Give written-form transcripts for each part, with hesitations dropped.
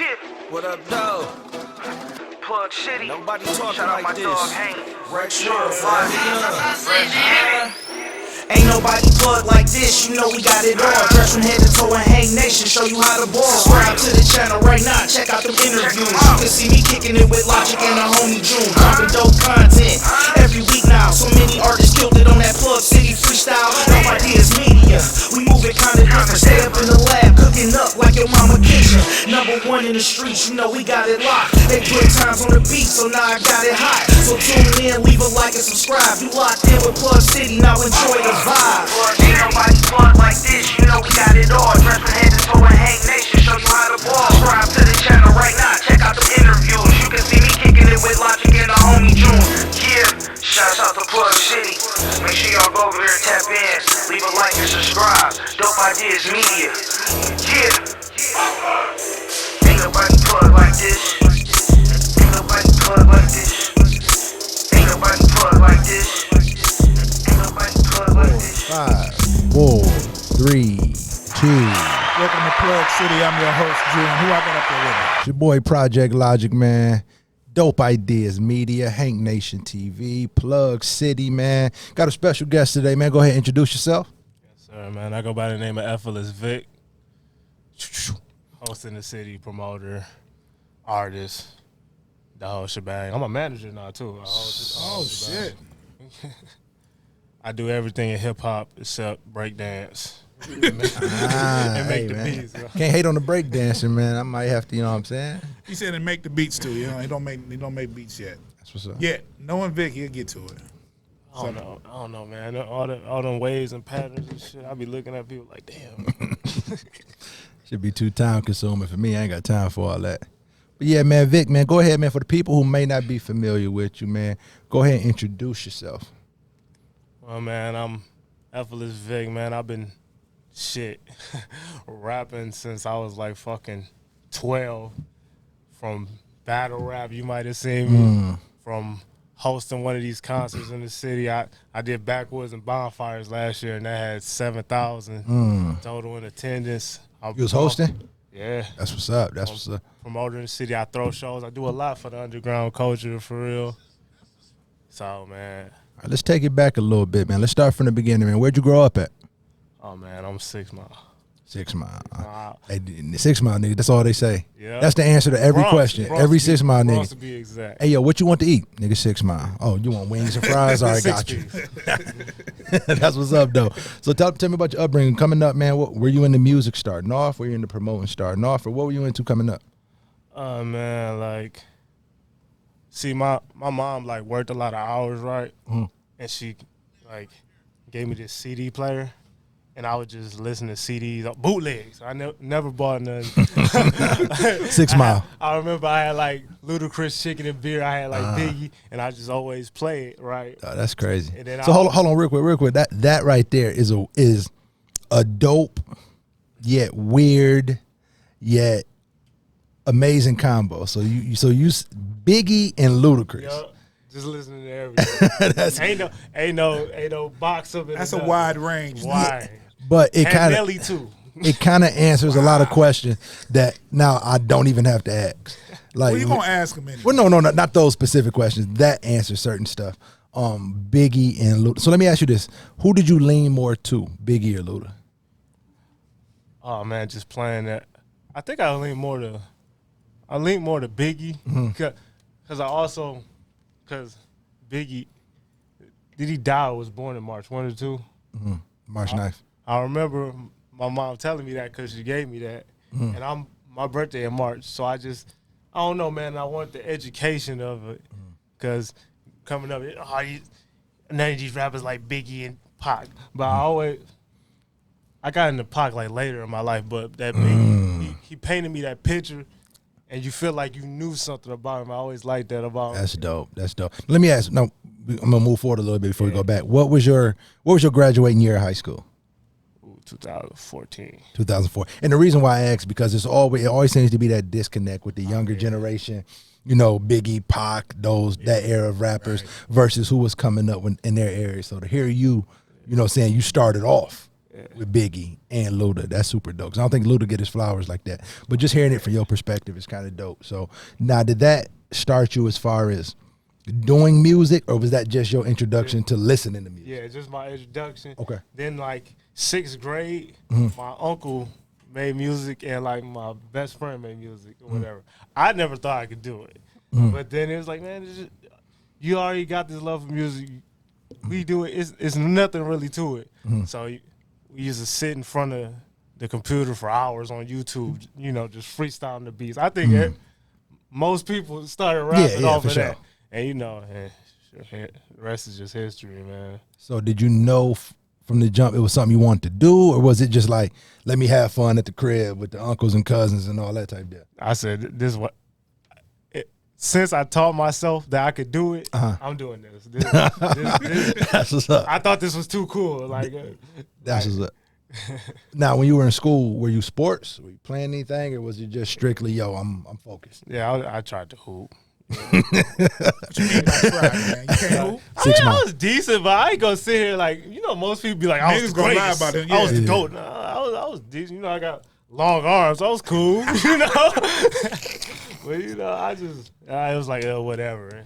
Shit. What up, though? Plug City. Nobody talking Shout out like my this. dog Hank. Right Sure, Ain't nobody plug like this, you know we got it all. Dress from head to toe and hang nation, show you how to ball. Subscribe to the channel right now, check out them interviews. You can see me kicking it with Logic and the homie June. Dropping dope content every week now. So many artists killed it on that Plug City freestyle. No ideas media, we moving kinda different. Stay up in the lab, cooking up like your mama kitchen. Number one in the streets, you know we got it locked. They put times on the beat, so now I got it hot. So tune in, leave a like and subscribe. You locked in with Plug City, now enjoy the vibe. Ain't nobody plug like this, you know we got it all. Dress from head to toe and hang nation, show you how to ball. Subscribe to the channel right now, check out the interviews. You can see me kicking it with Logic and the homie June. Yeah, shouts out to Plug City. Make sure y'all go over there and tap in. Leave a like and subscribe. Dope Ideas Media. Yeah. Ain't nobody plug like this. Ain't nobody plug like this. Ain't nobody plug like this. Ain't nobody plug like this. 5, 4, 3, 2. Welcome to Plug City. I'm your host, June. Who I got up there with me? It's your boy Project Logic, man. Dope Ideas Media, Hank Nation TV, Plug City, man. Got a special guest today, man. Go ahead and introduce yourself. Yes, sir, man. I go by the name of Effortless Vic. Host in the city, promoter, artist, the whole shebang. I'm a manager now, too. Oh, shit. I do everything in hip-hop except breakdance. and Hey, make the man. beats. Bro. Can't hate on the break dancing, man. I might have to, you know what I'm saying? He said and make the beats too. You know, he don't make beats yet. That's what's up. Yeah, knowing Vic, he'll get to it. I don't know, man. All them waves and patterns and shit, I be looking at people like, damn. Should be too time consuming for me. I ain't got time for all that. But yeah, man, Vic, man, go ahead, man. For the people who may not be familiar with you, man, go ahead and introduce yourself. Well, man, I'm Effortless Vic, man. I've been rapping since I was like fucking 12. From battle rap, you might have seen me. From hosting one of these concerts in the city. I did Backwoods and Bonfires last year, and that had 7,000 total in attendance. You was hosting? Yeah. That's what's up. That's what's up. Promoter in the city. I throw shows. I do a lot for the underground culture, for real. So, man. All right, let's take it back a little bit, man. Let's start from the beginning, man. Where'd you grow up at? Oh, man, I'm 6 Mile. 6 Mile. Wow. Hey, 6 Mile nigga, that's all they say. Yeah. That's the answer to every question. Every 6 Mile Bronx nigga. to be exact. Hey, yo, what you want to eat? Nigga, 6 Mile. Oh, you want wings and fries? All right, got you. That's what's up, though. So tell me about your upbringing. Coming up, man, were you into music starting off? Were you into promoting starting off? Or what were you into coming up? Man, like, see, my mom, like, worked a lot of hours, right? And she, like, gave me this CD player. And I would just listen to CDs, bootlegs. I never bought none. 6 Mile. I remember I had like Ludacris Chicken and Beer. I had like Biggie, and I just always play it, right? Oh, that's crazy. And then So hold on real quick. That right there is a dope, yet weird, yet amazing combo. So you Biggie and Ludacris. Yup. Just listening to everything. ain't no box of it. That's a wide range. Wide. But it And kind Nelly of too. it kind of answers a lot of questions that now I don't even have to ask. Like, Well, you gonna ask him anyway. well, no, not those specific questions. That answers certain stuff. Biggie and Luda. So let me ask you this: who did you lean more to, Biggie or Luda? Oh man, just playing that. I think I lean more to Biggie because Biggie, did he die or was born in March 1 or 2? March 9th. I remember my mom telling me that because she gave me that, and my birthday in March, so I don't know, man. I want the education of it because coming up, none of these rappers like Biggie and Pac, but I got into Pac like later in my life, but that Biggie, he painted me that picture, and you feel like you knew something about him. I always liked that about him. That's dope. Let me ask. No, I'm gonna move forward a little bit before we go back. What was your graduating year of high school? 2014. 2004. And the reason why I ask because it always seems to be that disconnect with the younger generation. You know, Biggie, Pac, that era of rappers versus who was coming up in their area. So to hear you, saying you started off with Biggie and Luda. That's super dope. 'Cause I don't think Luda get his flowers like that. But just hearing it from your perspective is kind of dope. So now, did that start you as far as doing music, or was that just your introduction to listening to music? Yeah, just my introduction. Okay. Then like 6th grade, Mm-hmm. my uncle made music and like my best friend made music or whatever. I never thought I could do it. Mm-hmm. But then it was like, man, you already got this love for music. We do it. It's nothing really to it. Mm-hmm. So we used to sit in front of the computer for hours on YouTube, just freestyling the beats. I think most people started rapping off for of sure. that. And the rest is just history, man. So did you know from the jump it was something you wanted to do, or was it just like, let me have fun at the crib with the uncles and cousins and all that type of deal? I said, this is what. Since I taught myself that I could do it, I'm doing this. That's what's up. I thought this was too cool. That's what's up. Now, when you were in school, were you sports? Were you playing anything, or was it just strictly, I'm focused? Yeah, I tried to hoop. What you mean by try, man? You can't hoop? I was decent, but I ain't gonna sit here most people be like, I was Niggas the gonna lie greatest. about it, I was the yeah. GOAT. Nah, I was decent. I got long arms. I was cool, But it was like, whatever.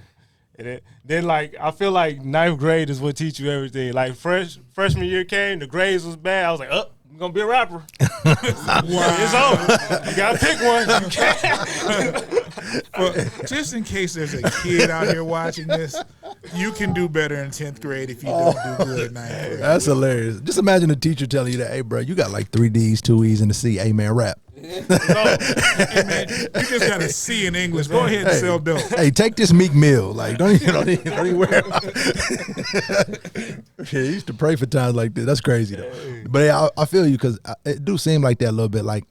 And then I feel like 9th grade is what teach you everything. Like freshman year came, the grades was bad. I was like, I'm gonna be a rapper. It's over. You gotta pick one. You can't. Well, just in case there's a kid out here watching this, you can do better in 10th grade if you don't do good in 9th grade. That's hilarious. Just imagine a teacher telling you that, hey, bro, you got like 3 D's, 2 E's, and a C. Hey, man, rap. Hey, man, you just got a C in English. Go ahead and sell dope. Hey, take this Meek Mill. Like, don't even worry about it. Yeah, he used to pray for times like this. That's crazy, though. But yeah, I feel you, because it do seem like that a little bit. Like,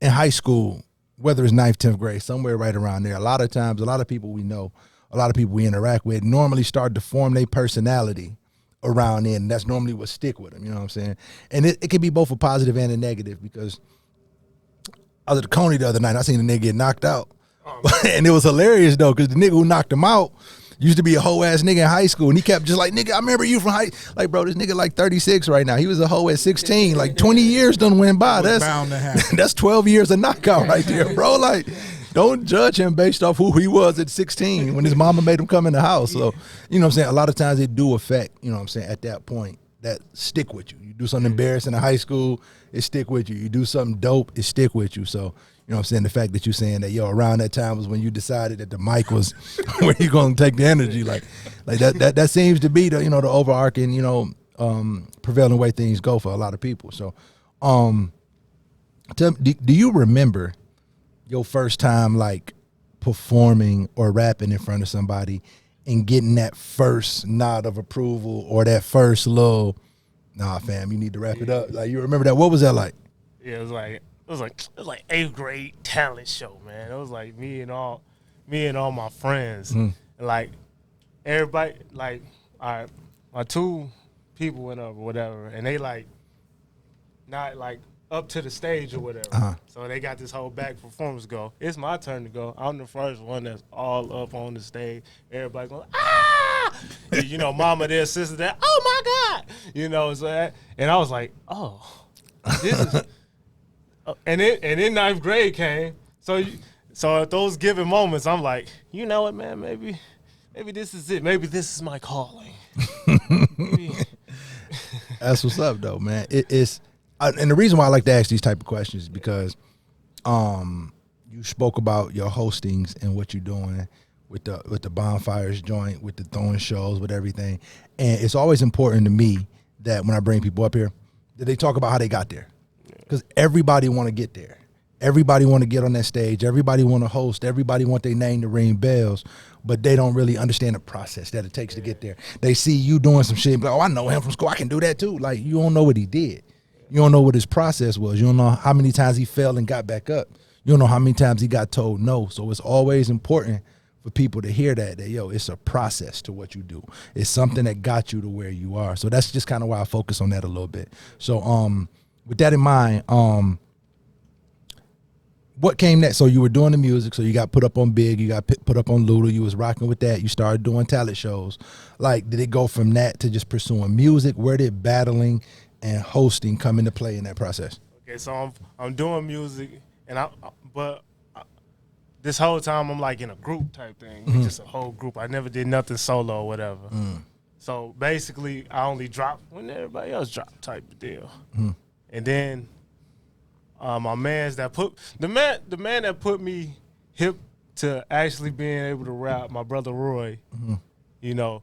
in high school, whether it's 9th, 10th grade, somewhere right around there, a lot of times, a lot of people we know, a lot of people we interact with normally start to form their personality around then, and that's normally what stick with them, you know what I'm saying? And it can be both a positive and a negative, because I was at the Coney the other night, I seen a nigga get knocked out. And it was hilarious, though, because the nigga who knocked him out used to be a hoe ass nigga in high school, and he kept just like, nigga, I remember you from like, bro, this nigga like 36 right now. He was a hoe at 16. Like 20 years done went by. That's bound to happen. That's 12 years of knockout right there, bro. Like, don't judge him based off who he was at 16 when his mama made him come in the house. So, you know what I'm saying? A lot of times it do affect, you know what I'm saying, at that point, that stick with you. You do something embarrassing in high school, it stick with you. You do something dope, it stick with you. So, you know what I'm saying? The fact that you saying that, around that time was when you decided that the mic was where you gonna take the energy. Like that seems to be the, the overarching, prevailing way things go for a lot of people. So, do you remember your first time like performing or rapping in front of somebody and getting that first nod of approval or that first little, nah, fam, you need to wrap it up? Like, you remember that? What was that like? Yeah, it was like 8th grade talent show, man. It was like me and all my friends, and like everybody, like, all right, my 2 people went up or whatever, and they like not like up to the stage or whatever. So they got this whole back performance go. It's my turn to go. I'm the first one that's all up on the stage. Everybody going, ah! And, mama there, sister there, oh my God! So and I was like, oh, this is. And then 9th grade came. So at those given moments, I'm like, you know what, man? Maybe this is it. Maybe this is my calling. That's what's up, though, man. It's and the reason why I like to ask these type of questions is because you spoke about your hostings and what you're doing with the bonfires joint, with the throwing shows, with everything. And it's always important to me that when I bring people up here, that they talk about how they got there. Because everybody want to get there. Everybody want to get on that stage. Everybody want to host. Everybody want their name to ring bells. But they don't really understand the process that it takes to get there. They see you doing some shit, like, oh, I know him from school. I can do that too. Like, you don't know what he did. You don't know what his process was. You don't know how many times he fell and got back up. You don't know how many times he got told no. So it's always important for people to hear that it's a process to what you do. It's something that got you to where you are. So that's just kind of why I focus on that a little bit. So with that in mind, what came next? So you were doing the music, so you got put up on Big, you got put up on Luda, you was rocking with that, you started doing talent shows. Like, did it go from that to just pursuing music? Where did battling and hosting come into play in that process? Okay, so I'm doing music, and this whole time I'm like in a group type thing. It's just a whole group. I never did nothing solo or whatever. So basically, I only drop when everybody else drop type of deal. And then my man's that put the man that put me hip to actually being able to rap, my brother Roy, you know,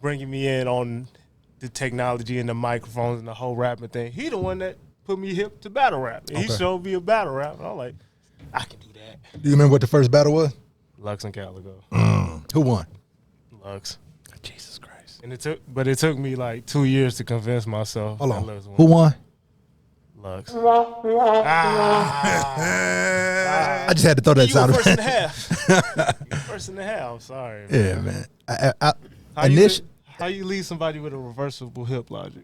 bringing me in on the technology and the microphones and the whole rapping thing. He the one that put me hip to battle rap. And he showed me a battle rap. And I'm like, I can do that. Do you remember what the first battle was? Lux and Calico. Who won? Lux. Jesus Christ. And it took me like 2 years to convince myself. Hold on. Lux won. Who won? Lux. I just had to throw that You sound. were first and a half. First and a half. Sorry. Man. Yeah, man. How you lead somebody with a reversible hip, Logic?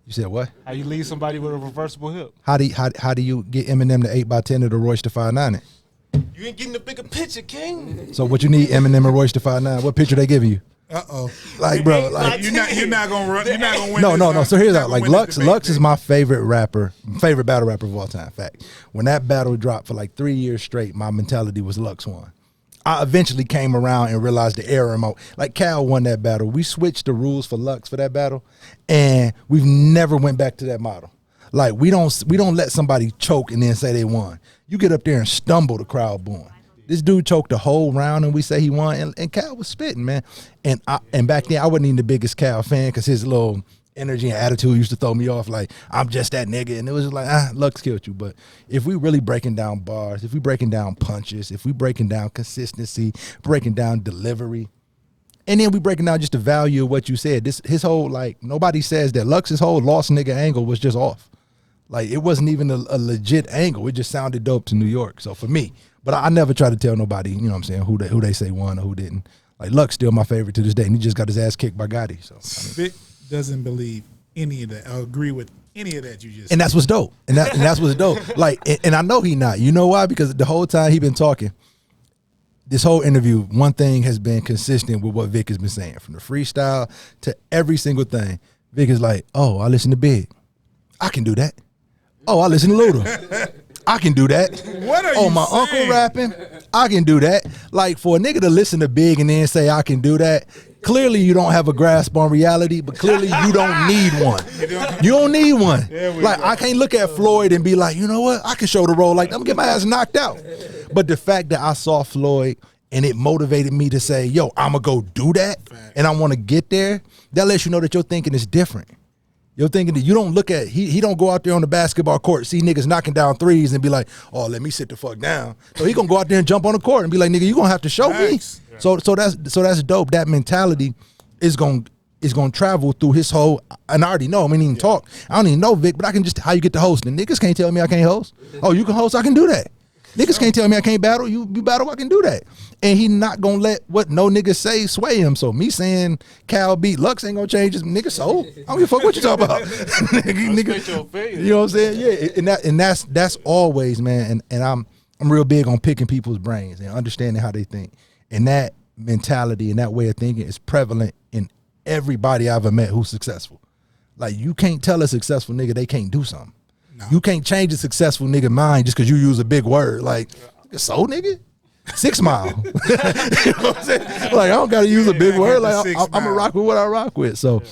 You said what? How you lead somebody with a reversible hip? How do you get Eminem to 8x10 or the Royce to 5'9"? You ain't getting the bigger picture, King. So what you need Eminem and Royce to 5'9"? What picture they give you? Like, bro, like You're not gonna run. You're not gonna win. no. So here's You're out. not Like gonna win this Lux debate, is my favorite battle rapper of all time. In fact, when that battle dropped for like 3 years straight, my mentality was Lux won. I eventually came around and realized the error in my, like Cal won that battle. We switched the rules for Lux for that battle, and we've never went back to that model. Like we don't let somebody choke and then say they won. You get up there and stumble, the crowd booing. This dude choked the whole round and we say he won, and Cal was spitting, man. And back then I wasn't even the biggest Cal fan because his little energy and attitude used to throw me off. Like, I'm just that nigga, and it was just like, Lux killed you. But if we really breaking down bars, if we breaking down punches, if we breaking down consistency, breaking down delivery, and then we breaking down just the value of what you said. His whole, like, nobody says that Lux's whole lost nigga angle was just off. Like, it wasn't even a legit angle. It just sounded dope to New York. So for me, but I never try to tell nobody, you know what I'm saying, who they say won or who didn't. Like, Lux still my favorite to this day, and he just got his ass kicked by Gotti. So Vic doesn't believe any of that. I agree with any of that you just said. And that's what's dope. And that's what's dope. Like, and I know he not. You know why? Because the whole time he been talking, this whole interview, one thing has been consistent with what Vic has been saying, from the freestyle to every single thing. Vic is like, oh, I listen to Big. I can do that. Oh, I listen to Luda. I can do that. What are oh, you my saying? uncle rapping. I can do that. Like, for a nigga to listen to Big and then say I can do that, clearly you don't have a grasp on reality, but clearly you don't need one. You don't need one. Like, I can't look at Floyd and be like, you know what? I can show the roll like I'm gonna get my ass knocked out. But the fact that I saw Floyd and it motivated me to say, yo, I'm gonna go do that, and I want to get there, that lets you know that your thinking is different. You're thinking that you don't look at, he don't go out there on the basketball court, see niggas knocking down threes and be like, oh, let me sit the fuck down. So he gonna go out there and jump on the court and be like, nigga, you gonna have to show me. So that's dope. That mentality is gonna travel through his whole, and I already know, I mean, even talk. I don't even know Vic, but I can just, how you get to hosting. Niggas can't tell me I can't host. Oh, you can host, I can do that. Niggas can't tell me I can't battle. You battle, I can do that. And he not gonna let what no niggas say sway him. So me saying Cal beat Lux ain't gonna change his nigga soul. I don't give a fuck what you talking about. nigga, you know what I'm saying? Yeah, and that's always, man. And I'm real big on picking people's brains and understanding how they think. And that mentality and that way of thinking is prevalent in everybody I've ever met who's successful. Like, you can't tell a successful nigga they can't do something. No. You can't change a successful nigga mind just because you use a big word. Like, so nigga? 6 Mile. You know what I'm saying? Like, I don't gotta use a big word. Like, I'm gonna rock with what I rock with. So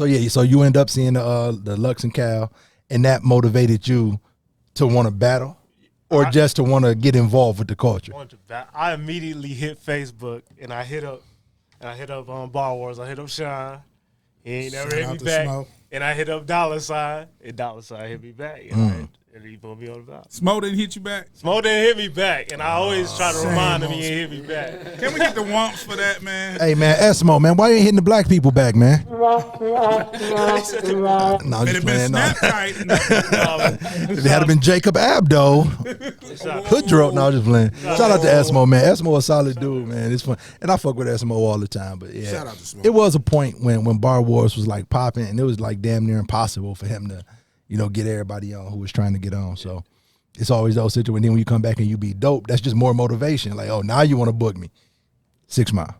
you end up seeing the Lux and Cal, and that motivated you to want to battle, or just to want to get involved with the culture. I immediately hit Facebook and I hit up Bar Wars. I hit up Sean. He ain't never hit me back. Smoke. And I hit up Dollar Sign, and Dollar Sign hit me back. And he put me on the top. Smoke didn't hit you back? Smoke didn't hit me back, and I always try to remind him he ain't hit me back. Can we get the wumps for that, man? Hey, man, Esmo, man, why you ain't hitting the black people back, man? No, I'm just playing. No. If it had been Jacob Abdo, Hoodro, no, I'm just playing. Shout out to Esmo, man. Esmo a solid dude, man. It's fun. And I fuck with Esmo all the time. But yeah, shout out to Smoke. It was a point when Bar Wars was like popping, and it was like damn near impossible for him to, you know, get everybody on who was trying to get on. So it's always those situations. Then when you come back and you be dope, that's just more motivation. Like, oh, now you want to book me. 6 Mile.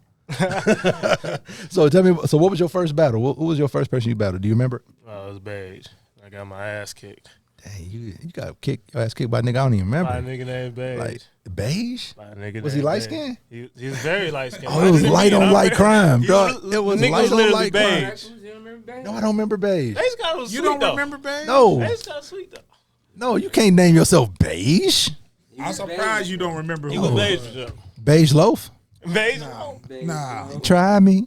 So tell me, so what was your first battle? Who was your first person you battled? Do you remember? It was Beige. I got my ass kicked. Dang, you got kicked, your ass kicked by a nigga I don't even remember. By a nigga named Beige. Like beige? By a nigga Was he named light Beige. skinned? He was very light skinned. Oh, it was light on light crime, He dog. It was nigga light on literally light crime. Beige. No, I don't remember beige. Beige guy was You sweet don't though. remember, babe? No, Beige guy was sweet though. no, you can't name yourself beige. I'm surprised you don't remember He who was it beige was. for sure. Beige loaf? Beige? Nah. Try me.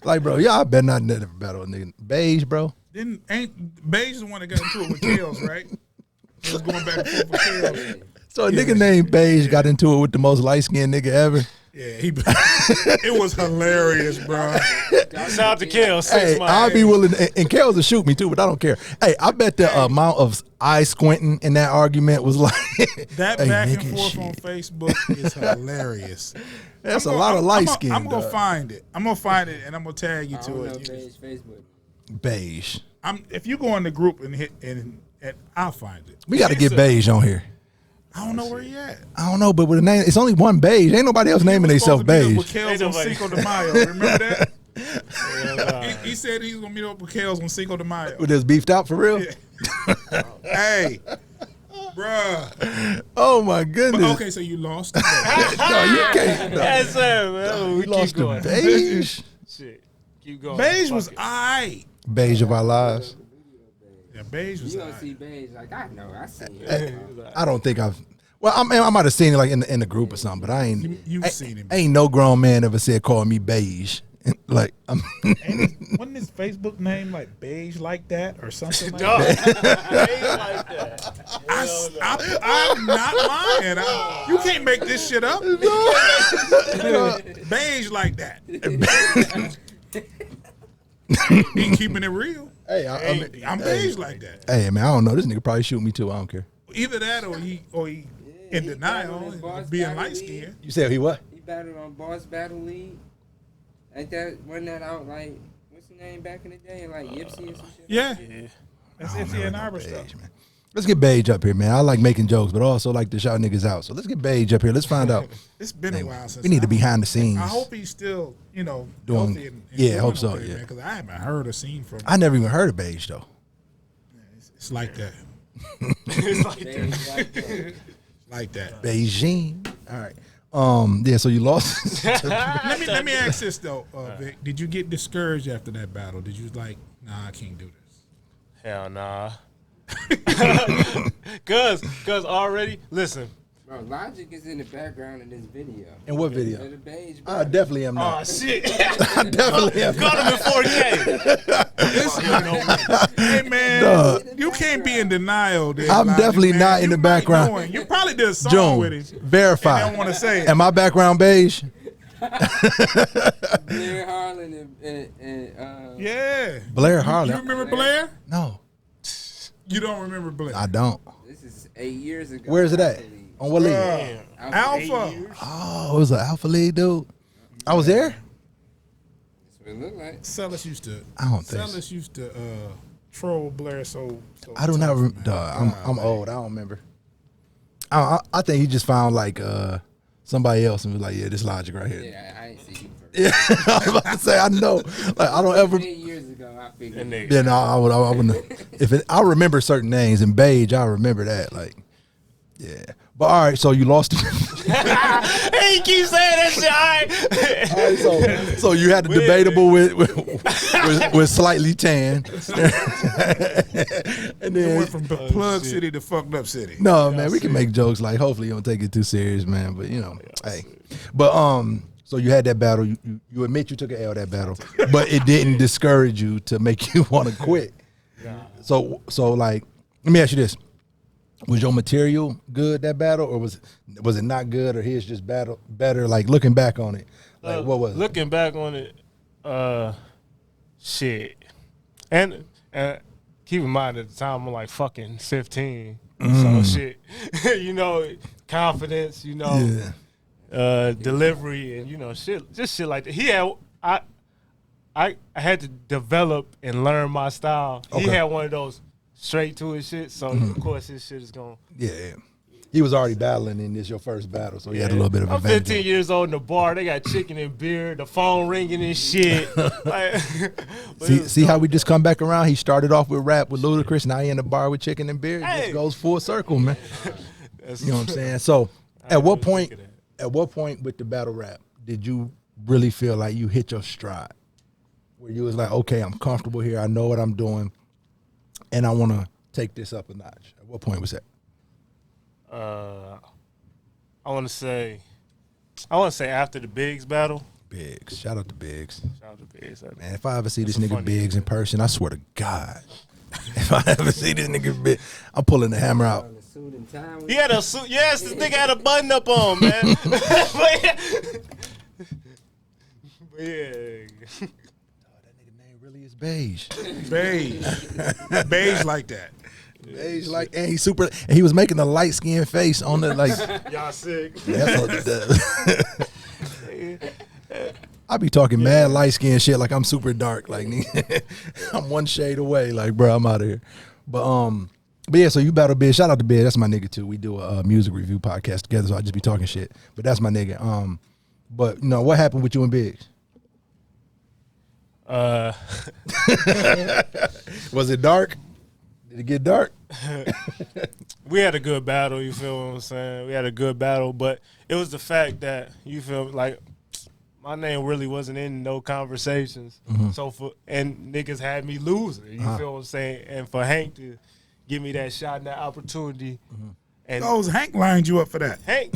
Like, bro, y'all better not never battle a nigga. Beige, bro. Ain't Beige the one that got into it with Kales, right? He was going back and forth with Kales. So a nigga named Beige got into it with the most light skinned nigga ever. Yeah, it was hilarious, bro. Shout out to Kel, 6 Hey, months. I'll be willing, and Kels will shoot me too, but I don't care. Hey, I bet the amount of eye squinting in that argument was like That hey, back nigga, and forth shit. on Facebook is hilarious. That's a lot of light skin. I'm gonna find it. I'm gonna find it and I'm gonna tag you to it. Beige. If you go in the group and hit and I'll find it. We got to get Beige on here. I don't know where he at. I don't know, but with a name, it's only one Beige. Ain't nobody else naming themselves Beige. With Kales Ain't on nobody. Cinco de Mayo. Remember that? Yeah, He said he was gonna meet up with Kales on Cinco de Mayo. With this beefed out for real? Hey, bruh. Oh my goodness. But okay, so you lost. No, you can't. No. Yes, sir, man. We We lost keep to going. Beige. Shit. Keep going. Beige Fuck was it. aight. Beige of our lives. Yeah, Beige was You gonna aight. see Beige like I know, I seen it. I don't think I've. Well, I might have seen it like in the group or something, but I ain't. You've seen him. Ain't no grown man ever said call me Beige. Like, Wasn't his Facebook name like Beige like that or something like Dog. that? Beige like that. I'm not lying. You can't make this shit up. Beige like that. He keeping it real. hey, I'm beige like that. hey, man, I don't know. This nigga probably shoot me too. I don't care. Either that or he in denial, being light skinned. You said he what? He battled on Boss Battle League. Ain't that wasn't that out like what's the name back in the day? Like Yipsy or some shit? Yeah, Yeah. that's I don't Ipsy know and no Ira Beige, stuff. man. Let's get Beige up here, man. I like making jokes, but I also like to shout niggas out. So let's get Beige up here. Let's find out. It's been a while since We need to behind the scenes. I hope he's still, Doing- healthy and yeah, doing hope so, okay, yeah. Because I haven't heard or seen from him. I never even heard of Beige though. It's like that, It's like that. Beige like that. like that. Beijing. All right. Yeah. So you lost. Let me ask this though, Vic. Did you get discouraged after that battle? Did you like, nah, I can't do this? Hell nah. Cause already, listen. Bro, Logic is in the background of this video. In what The video? Beige I battle. definitely am Oh not. shit. I definitely am. Got him in 4K. Hey man, Dog. you can't be in denial. Then, I'm Logic, definitely man. not in You the might background. know him. You probably did a song with him. June, verify. I don't want to say it. Am my background beige? Blair Harlan and Yeah. Blair You Harlan. remember Blair? No, You don't remember Blair? I don't. this is 8 years ago. Where is it I at? believe. On what league? Damn. Alpha. Oh, it was an Alpha League, dude. I was there. That's what it looked like. Sellers used to. I don't think so. Sellers used to troll Blair so I do not. tough, man. I'm old. I don't remember. I think he just found like somebody else and was like, yeah, this Logic right here. Yeah, I ain't see you first. Yeah, I was about to say I know. Like I don't ever. 8 years ago, I figured. And they, Yeah, no, I wouldn't. If it, I remember certain names and Beige, I remember that. Like, yeah. But all right, so you lost. he keeps saying that shit. All right. All right, so you had the debatable with slightly tan, and It then went from plug city to fucked up city. no man, we can make jokes like hopefully you don't take it too serious, man. But you know, hey, but so you had that battle. You admit you took an L that battle, but it didn't discourage you to make you want to quit. So like, let me ask you this. Was your material good that battle, or was it not good, or his just better? Like looking back on it, like what was it? Looking back on it, shit. And keep in mind at the time I'm like fucking 15. So shit. You know, confidence, you know, delivery and shit, just shit like that. He had I had to develop and learn my style. He Okay. had one of those straight to his shit, so of course his shit is going. Yeah. He was already battling in this your first battle, so he had a little bit of I'm advantage. 15 years old in the bar. They got chicken and beer, the phone ringing and shit. Like, See how we just come back around? He started off with rap with Ludacris, now he in the bar with chicken and beer. It Hey. just goes full circle, man. You know what I'm saying? So at what point with the battle rap did you really feel like you hit your stride? Where you was like, okay, I'm comfortable here, I know what I'm doing, and I want to take this up a notch. At what point was that? I want to say after the Biggs battle. Biggs. Shout out to Biggs. Shout out to Biggs. Man, if I ever see this That's a nigga funny Biggs nigga. in person, I swear to God. If I ever see this nigga Biggs, I'm pulling the hammer out. On the suit and tie. He had a suit. Yes, this nigga had a button up on, man. But yeah. That nigga name really is Beige. Beige like that. Beige, like, and he's super, and he was making a light skinned face on the, like, Y'all sick. I be talking mad light skinned shit like I'm super dark, like nigga, I'm one shade away, like bro, I'm out of here. But yeah, so you battle Big. Shout out to Big. That's my nigga too. We do a music review podcast together, so I just be talking shit. But that's my nigga. But you know what happened with you and Biggs? Was it dark? Did it get dark? We had a good battle, you feel what I'm saying? We had a good battle, but it was the fact that, you feel like, my name really wasn't in no conversations. So and niggas had me losing, you feel what I'm saying? And for Hank to give me that shot and that opportunity. And Oh, Hank lined you up for that. Hank,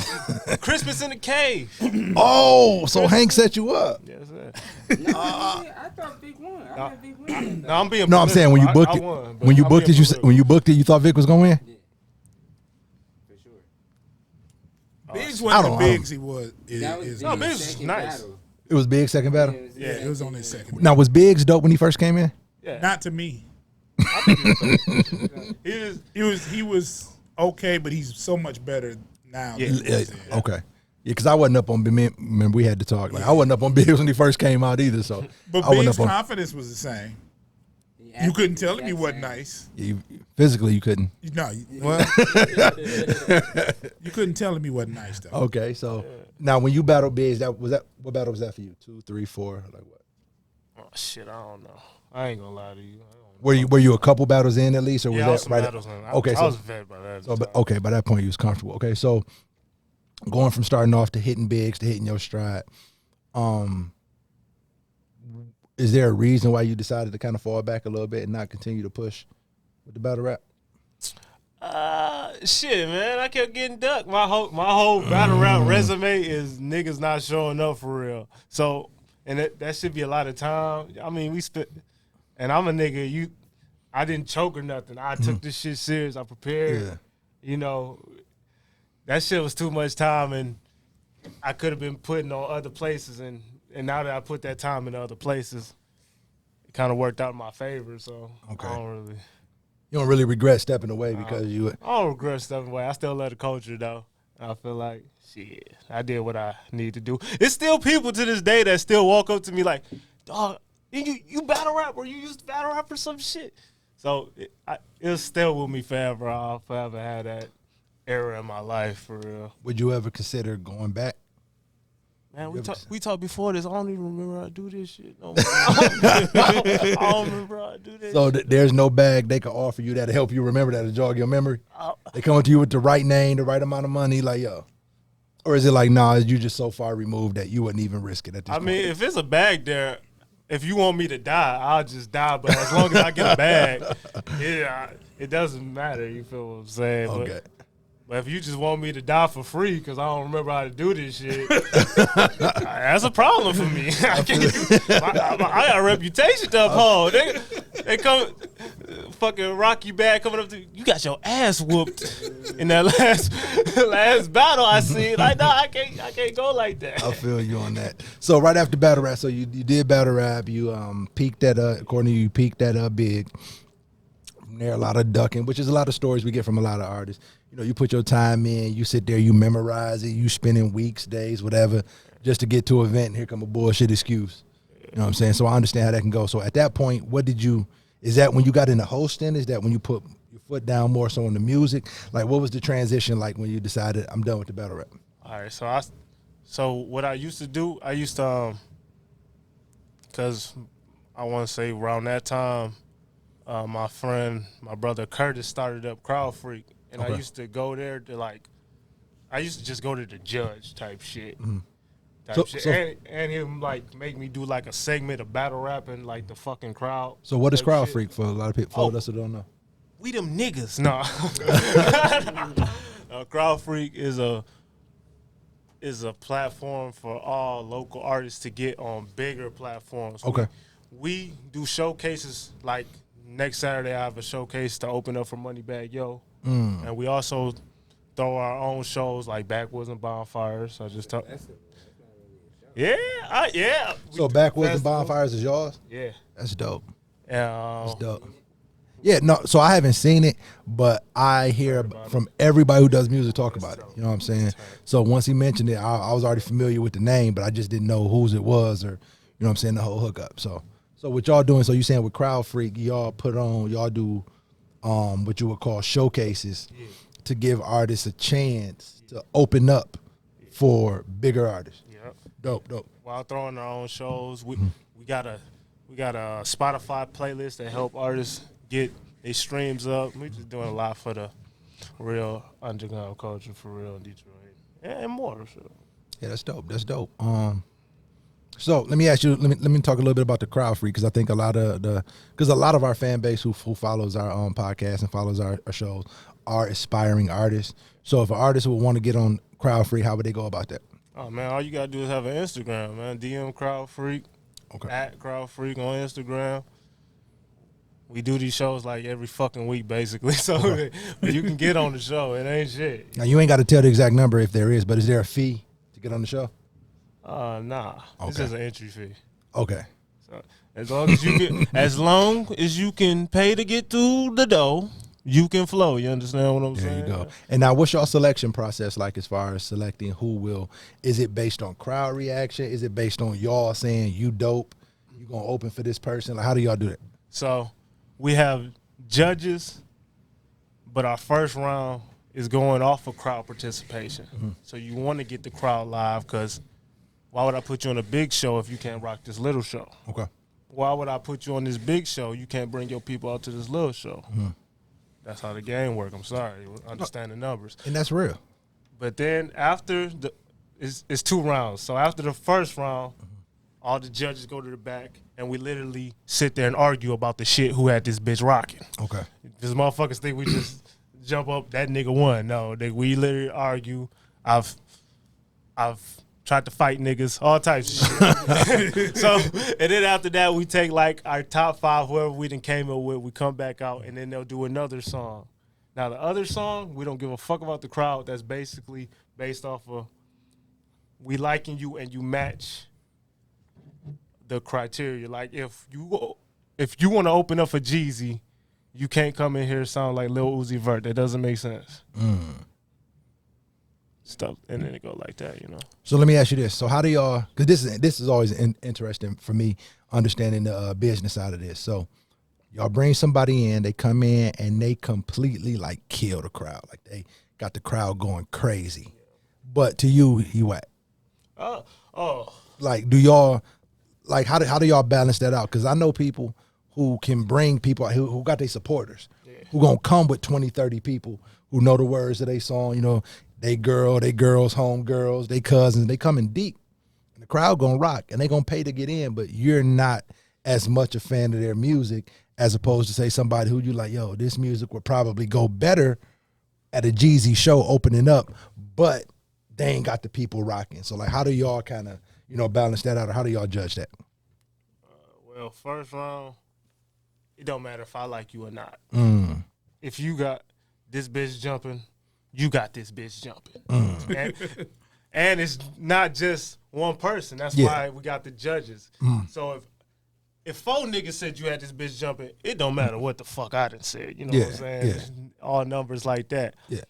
Christmas in the Cave. Oh, so Hank set you up. Yes, sir. I thought Vic won. I thought Vic won. No, I'm being No, I'm saying when you booked I it, won, but when you I'm booked it, being you political. when you booked it, you thought Vic was gonna win. For sure. Biggs I wasn't don't- the Biggs he was. That was is No, Big's Biggs was second nice. battle. It was Big's second battle. Yeah, it was on his second. Now was Biggs dope when he first came in? Yeah. Not to me. He was He was okay, but he's so much better now. Yeah. than he was then. Okay. Yeah, because I wasn't up on. Remember, we had to talk. Like I wasn't up on Biggs when he first came out either. So But I wasn't Biggs' up on. confidence was the same. He You couldn't acted tell him he that wasn't same. nice. Physically, you couldn't. No, well, you couldn't tell him he wasn't nice though. Okay, so now when you battled Biggs, what battle was that for you? 2, 3, 4, like what? oh, shit, I don't know. I ain't gonna lie to you. I don't know. Were you a couple battles in at least, or was Yeah, I that was some right? battles in. Okay, I so was a vet by that. So, time. okay, by that point you was comfortable. Okay, so going from starting off to hitting Biggs to hitting your stride, is there a reason why you decided to kind of fall back a little bit and not continue to push with the battle rap? Shit, man, I kept getting ducked. My whole battle rap resume is niggas not showing up for real. So, and that should be a lot of time. I mean, we spent, and I'm a nigga. I didn't choke or nothing. I took this shit serious. I prepared. Yeah. You know, that shit was too much time, and I could have been putting on other places. And now that I put that time in other places, it kind of worked out in my favor. So Okay. I You don't really regret stepping away because you. I don't regret stepping away. I still love the culture though. I feel like shit, I did what I need to do. It's still people to this day that still walk up to me like, dog, you battle rap or you used to battle rap or some shit. So it'll still with me forever. I'll forever have that era in my life for real. Would you ever consider going back? Man, we talked before this. I don't even remember how to do this shit. No more. I don't remember how to do this. So there's no bag they can offer you that'll help you remember that to jog your memory. They come to you with the right name, the right amount of money, like yo. Or is it like, nah, you just so far removed that you wouldn't even risk it at this I point? mean, if it's a bag there, if you want me to die, I'll just die. But as long as I get a bag, it doesn't matter. You feel what I'm saying? Okay. But if you just want me to die for free because I don't remember how to do this shit, that's a problem for me. I got a reputation to uphold. They come fucking rock you back coming up to you got your ass whooped in that last battle I see. Like, no, I can't go like that. I feel you on that. So right after battle rap, so you did battle rap, you peaked that according to you peaked that big. From there, a lot of ducking, which is a lot of stories we get from a lot of artists. You know, you put your time in, you sit there, you memorize it, you spending weeks, days, whatever, just to get to an event, and here come a bullshit excuse. You know what I'm saying? So I understand how that can go. So at that point, is that when you got into hosting? Is that when you put your foot down more so on the music? Like, what was the transition like when you decided I'm done with the battle rap? All right, so what I used to do, because I want to say around that time, my brother Curtis started up Crowd Freak, and I Okay. used to go there to I used to just go to the judge type shit. So- And him make me do like a segment of battle rapping like the fucking crowd. So what is type Crowd shit. Freak for a lot of people? For us who don't know. We them niggas. No. Crowd Freak is a platform for all local artists to get on bigger platforms. Okay. We do showcases like next Saturday I have a showcase to open up for Moneybag Yo. And we also throw our own shows like Backwoods and Bonfires. I just talk. Yeah. So Backwoods and Festivals. Bonfires is yours? Yeah. That's dope. And, That's dope. Yeah, no, so I haven't seen it, but I hear from everybody who does music talk about it. You know what I'm saying? So once he mentioned it, I was already familiar with the name, but I just didn't know whose it was or, you know what I'm saying, the whole hookup. So what y'all doing, so you saying with Crowd Freak, y'all do what you would call showcases to give artists a chance to open up for bigger artists. Yep. Dope. While throwing our own shows, we got a Spotify playlist that help artists get their streams up. We just doing a lot for the real underground culture for real in Detroit and more. So. Yeah, that's dope. So let me ask you. Let me talk a little bit about the Crowd Freak, because I think a lot of our fan base who follows our podcast and follows our shows are aspiring artists. So if an artist would want to get on Crowd Freak, how would they go about that? Oh man, all you gotta do is have an Instagram, man. DM Crowd Freak, Okay. at Crowd Freak on Instagram. We do these shows like every fucking week, basically. So you can get on the show. It ain't shit. Now you ain't got to tell the exact number if there is, but is there a fee to get on the show? Nah. It's Okay. just an entry fee. Okay. So as long as you can pay to get through the door, you can flow. You understand what I'm There saying? you go. And now, what's your selection process like as far as selecting who will? Is it based on crowd reaction? Is it based on y'all saying you dope? You gonna open for this person? Like, how do y'all do that? So we have judges, but our first round is going off of crowd participation. So you want to get the crowd live, because why would I put you on a big show if you can't rock this little show? Okay. Why would I put you on this big show? You can't bring your people out to this little show. That's how the game works. I'm sorry. You understand the numbers. And that's real. But then after it's 2 rounds. So after the first round, all the judges go to the back, and we literally sit there and argue about the shit who had this bitch rocking. Okay. Because motherfuckers think we just jump up, that nigga won. No, we literally argue. I've tried to fight niggas, all types of shit. So, and then after that, we take like our top 5, whoever we done came up with, we come back out, and then they'll do another song. Now, the other song, we don't give a fuck about the crowd. That's basically based off of we liking you and you match the criteria. Like, if you want to open up for Jeezy, you can't come in here and sound like Lil Uzi Vert. That doesn't make sense. Stuff, and then it go like that, you know. So let me ask you this. So how do y'all, because this is always interesting for me, understanding the business side of this. So y'all bring somebody in, they come in, and they completely like kill the crowd. Like they got the crowd going crazy. But to you, he whack. Like, do y'all, like, how do y'all balance that out? Because I know people who can bring people who got their supporters, who gonna come with 20, 30 people who know the words of their song, you know, they girls, home girls, they cousins, they coming deep. And the crowd gonna rock, and they gonna pay to get in, but you're not as much a fan of their music as opposed to, say, somebody who you like, yo, this music would probably go better at a Jeezy show opening up, but they ain't got the people rocking. So, like, how do y'all kind of, you know, balance that out, or how do y'all judge that? Well, first round, it don't matter if I like you or not. If you got this bitch jumping, you got this bitch jumping. And it's not just one person. That's why we got the judges. So if 4 niggas said you had this bitch jumping, it don't matter what the fuck I done said. You know what I'm saying? All numbers like that. Yeah.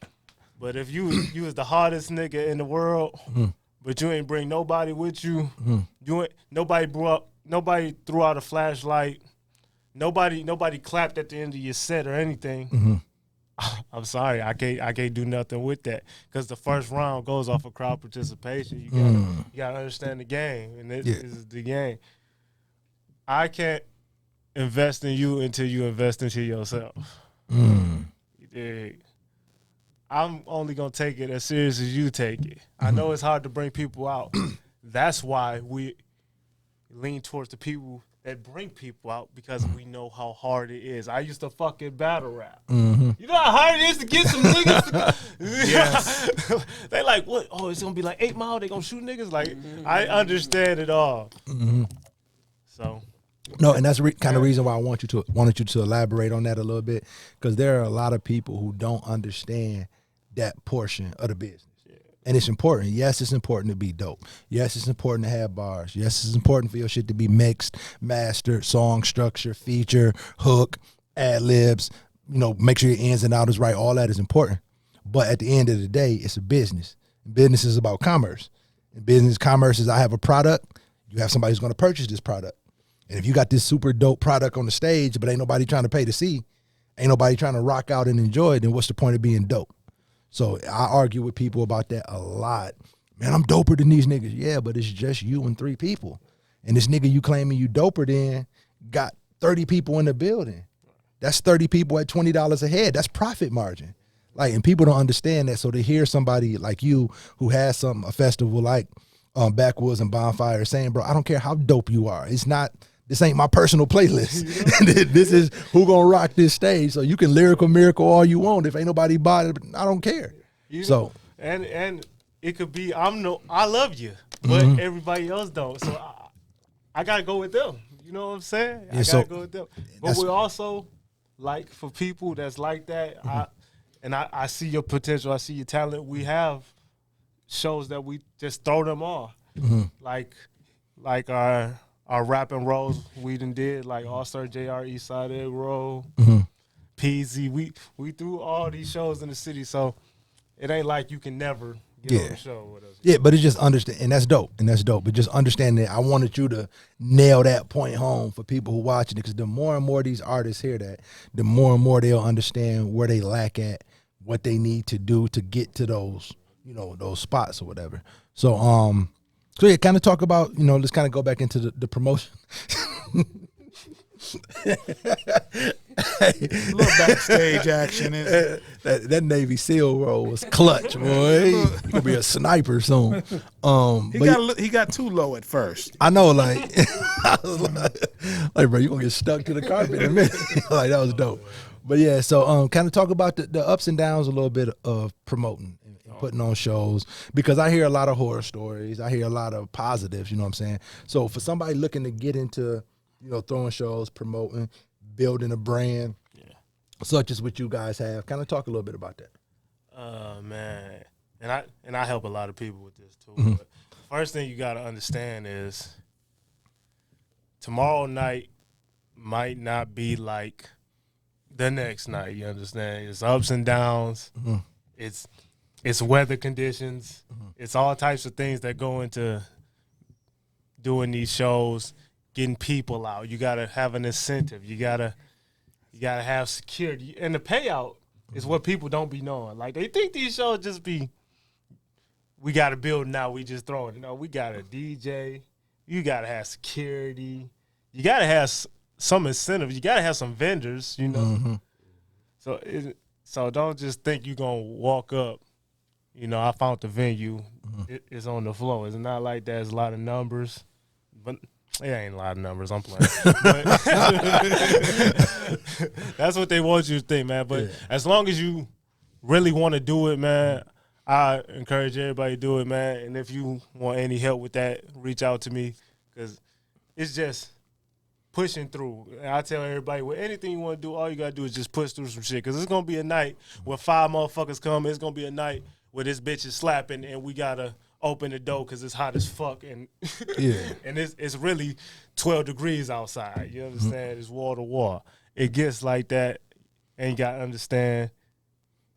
But if you was the hardest nigga in the world, but you ain't bring nobody with you, nobody threw out a flashlight, nobody clapped at the end of your set or anything, I'm sorry, I can't do nothing with that because the first round goes off of crowd participation. You gotta understand the game, and this is the game. I can't invest in you until you invest into yourself. You dig? I'm only gonna take it as serious as you take it. I know it's hard to bring people out. That's why we lean towards the people that bring people out, because we know how hard it is. I used to fucking battle rap. You know how hard it is to get some niggas Yes. They like, what? Oh, it's gonna be like 8 Mile, they gonna shoot niggas? Like, I understand it all. So No, and that's kind of reason why I wanted you to elaborate on that a little bit, because there are a lot of people who don't understand that portion of the business. And it's important. Yes, it's important to be dope. Yes, it's important to have bars. Yes, it's important for your shit to be mixed, mastered, song structure, feature, hook, ad libs. You know, make sure your ins and outs is right. All that is important. But at the end of the day, it's a business. Business is about commerce. And business commerce is, I have a product. You have somebody who's going to purchase this product. And if you got this super dope product on the stage, but ain't nobody trying to pay to see, ain't nobody trying to rock out and enjoy it, then what's the point of being dope? So I argue with people about that a lot. Man, I'm doper than these niggas. Yeah, but it's just you and 3 people. And this nigga you claiming you doper than got 30 people in the building. That's 30 people at $20 a head. That's profit margin. Like, and people don't understand that. So to hear somebody like you who has a festival like Backwoods and Bonfire saying, bro, I don't care how dope you are. This ain't my personal playlist. This is who gonna rock this stage. So you can lyrical miracle all you want. If ain't nobody bought it, I don't care. And it could be I love you, but everybody else don't. So I gotta go with them. You know what I'm saying? I gotta go with them. But we also, like, for people that's like that, I see your potential. I see your talent. We have shows that we just throw them on, like our rap and rolls we done did, like All-Star JR, Eastside Egg Roll, PZ. We threw all these shows in the city, so it ain't like you can never get on the show with us. Yeah, but it's just understand, and that's dope, But just understand that I wanted you to nail that point home for people who watching it, because the more and more these artists hear that, the more and more they'll understand where they lack at, what they need to do to get to those, those spots or whatever. So yeah, kind of talk about, let's kind of go back into the promotion. A little backstage action. That Navy SEAL role was clutch, boy. He could be a sniper soon. He got too low at first. I know, like, I was like, bro, you gonna get stuck to the carpet in a minute. Like, that was dope. But yeah, so kind of talk about the ups and downs a little bit of promoting. Putting on shows, because I hear a lot of horror stories. I hear a lot of positives, you know what I'm saying? So for somebody looking to get into, throwing shows, promoting, building a brand, such as what you guys have, kind of talk a little bit about that. Man. And I help a lot of people with this too. But first thing you gotta understand is tomorrow night might not be like the next night, you understand? It's ups and downs. It's weather conditions. It's all types of things that go into doing these shows, getting people out. You gotta have an incentive. You gotta have security. And the payout is what people don't be knowing. Like, they think these shows just be, we got a building now, we just throw it. No, we got a DJ. You gotta have security. You gotta have some incentive. You gotta have some vendors, So don't just think you're gonna walk up, I found the venue. It's on the floor. It's not like that. It's a lot of numbers. But it ain't a lot of numbers. I'm playing. But that's what they want you to think, man. But as long as you really want to do it, man, I encourage everybody to do it, man. And if you want any help with that, reach out to me, because it's just pushing through. And I tell everybody, with anything you want to do, all you got to do is just push through some shit, because it's going to be a night where 5 motherfuckers come. It's going to be a night where this bitch is slapping and we got to open the door because it's hot as fuck. And and it's really 12 degrees outside. You understand? It's wall to wall. It gets like that, and you got to understand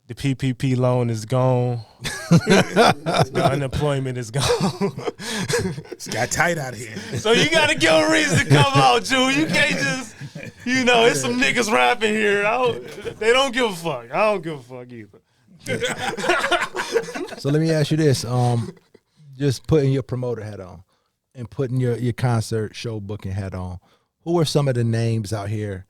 the PPP loan is gone. The unemployment is gone. It's got tight out here. So you got to give a reason to come out, Jew. You You know, it's some niggas rapping here. They don't give a fuck. I don't give a fuck either. So let me ask you this: just putting your promoter hat on and putting your concert show booking hat on. Who are some of the names out here?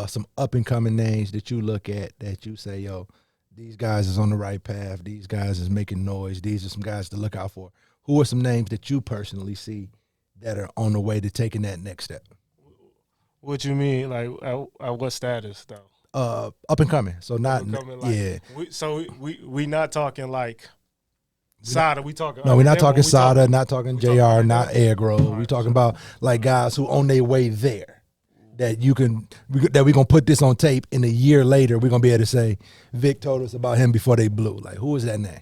Some up and coming names that you look at that you say, yo, these guys is on the right path. These guys is making noise. These are some guys to look out for. Who are some names that you personally see that are on the way to taking that next step? What you mean? Like, at what status, though? Up and coming. So not, like, we not talking like Sada. We talking. No, we're not talking Sada, not talking JR, not Airgrove. We talking about like guys who on their way there. That we're gonna put this on tape, and a year later we're gonna be able to say Vic told us about him before they blew. Like, who is that name?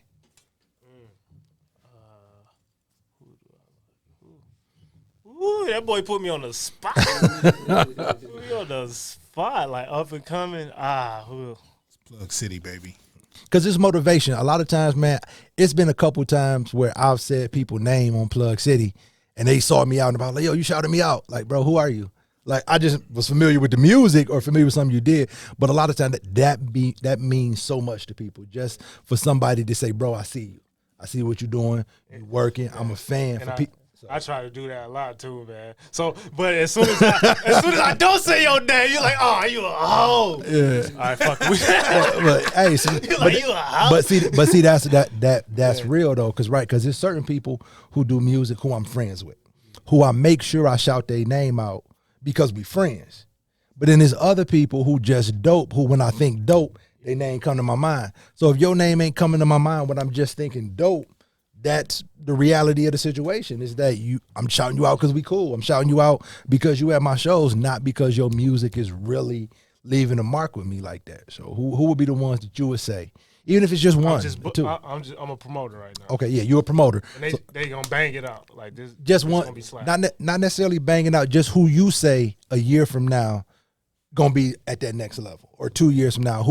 Ooh, that boy put me on the spot. Put me on the spot, like up and coming. Plug City, baby. Because it's motivation. A lot of times, man, it's been a couple times where I've said people name on Plug City, and they saw me out and about like, yo, you shouted me out. Like, bro, who are you? Like, I just was familiar with the music or familiar with something you did. But a lot of times that means so much to people. Just for somebody to say, bro, I see you. I see what you're doing. You're working. I'm a fan. For people. I try to do that a lot too, man. So, but as soon as I don't say your name, you're like, oh, you a hoe. Yeah. All right, fuck it. But hey, see, You're like, you a hoe. But see, that's real though, because there's certain people who do music who I'm friends with, who I make sure I shout their name out because we friends. But then there's other people who just dope, who when I think dope, their name come to my mind. So if your name ain't coming to my mind when I'm just thinking dope, that's the reality of the situation, is that I'm shouting you out because we cool. I'm shouting you out because you at my shows, not because your music is really leaving a mark with me like that. So who would be the ones that you would say? Even if it's just one, two. I'm a promoter right now. Okay, yeah, you're a promoter. And they gonna bang it out like this. Just this one, gonna be slap. not necessarily banging out. Just who you say a year from now gonna be at that next level, or 2 years from now.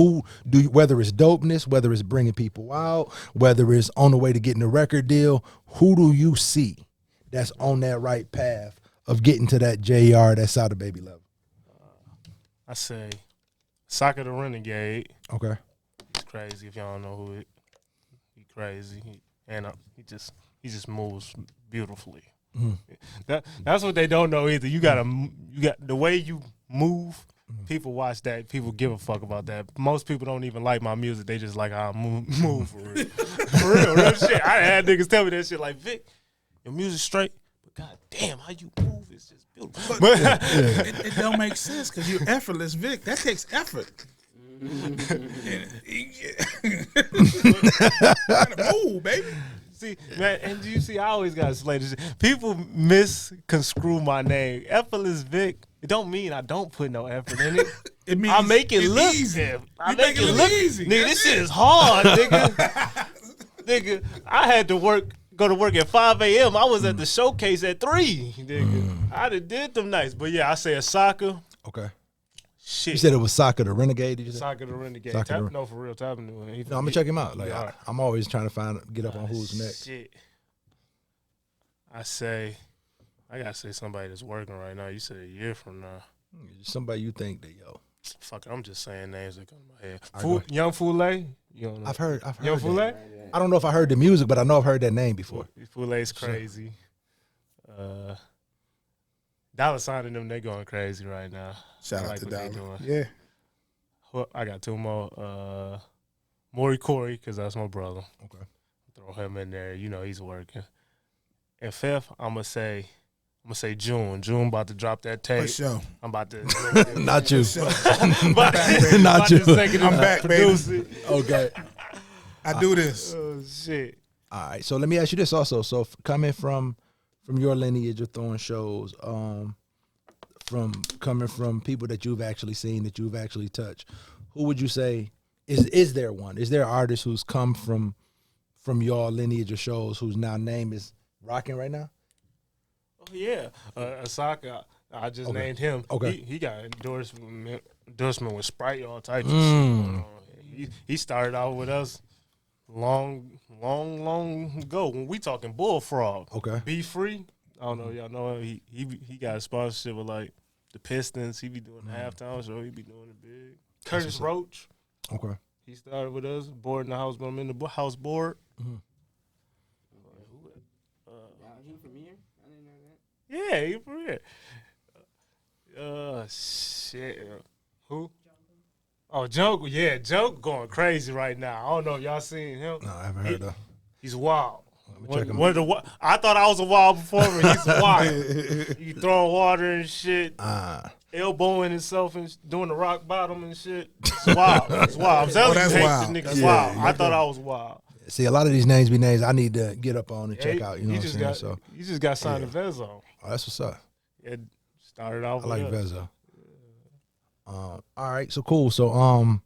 Whether it's dopeness, whether it's bringing people out, whether it's on the way to getting a record deal. Who do you see that's on that right path of getting to that JR, that Sada Baby level? I say, Soccer the Renegade. Okay. Crazy if y'all don't know who he crazy he just moves beautifully. That's what they don't know either. You got the way you move. People watch that. People give a fuck about that. Most people don't even like my music. They just like how I move for real. For real shit. I had niggas tell me that shit like, Vic, your music straight, but god damn, how you move is just beautiful. But it don't make sense because you're effortless, Vic. That takes effort. Move, baby. See, man, and you see, I always gotta explain this. People misconstrue my name. Effortless Vic. It don't mean I don't put no effort in it. It means I make it look easy. I make it look easy. Nigga, this shit is hard, nigga. Nigga, I had to go to work at 5 a.m. I was at the showcase at 3. Nigga, I did them nights. But yeah, I say a soccer. Okay. Shit. You said it was Soccer the Renegade, did you say? Soccer the Renegade. No, for real. Tap into it. No, I'm going to check him out. Like, I'm always trying to get up on who's next. Shit. I got to say somebody that's working right now. You said a year from now. Somebody you think that, yo. Fuck it, I'm just saying names that come to my head. Young Fule? You don't know. I've heard Young Fule? I don't know if I heard the music, but I know I've heard that name before. Fule's crazy. Dollar Sign and them, they going crazy right now. Shout out to Dollar. Yeah. Well, I got 2 more. Maury Corey, because that's my brother. Okay. Throw him in there. You know he's working. And fifth, I'm gonna say June. June about to drop that tape. For sure. I'm about to not you. Not you. I'm back, baby. Okay. I do this. Oh shit. All right. So let me ask you this also. So coming from your lineage of throwing shows, coming from people that you've actually seen, that you've actually touched, who would you say is there one? Is there an artist who's come from your lineage of shows whose now name is rocking right now? Oh yeah, Asaka. I just named him. Okay, he got endorsement with Sprite, all types of shit. He started out with us long ago when we talking Bullfrog. Okay, Be Free. I don't know, y'all know him. He got a sponsorship with like the Pistons. He be doing the halftime show. He be doing it big. Curtis Roach. Okay. He started with us, boarding the house, but I'm in the house board. He from here? I didn't know that. Yeah, he from here. Shit. Who? Oh, Jungle. Yeah, Jungle going crazy right now. I don't know if y'all seen him. No, I haven't heard of. He's wild. check him I thought I was a wild performer. He's wild. He throwing water and shit. Elbowing himself and doing the rock bottom and shit. It's wild. It's wild. I'm telling you, wild. the nigga's wild. I thought I was wild. See, a lot of these names be names I need to get up on and check out. You know what I'm saying? So you just got signed to Vezo. Oh, that's what's up. It started off. I like with us. Vezo. All right, so cool. So I'm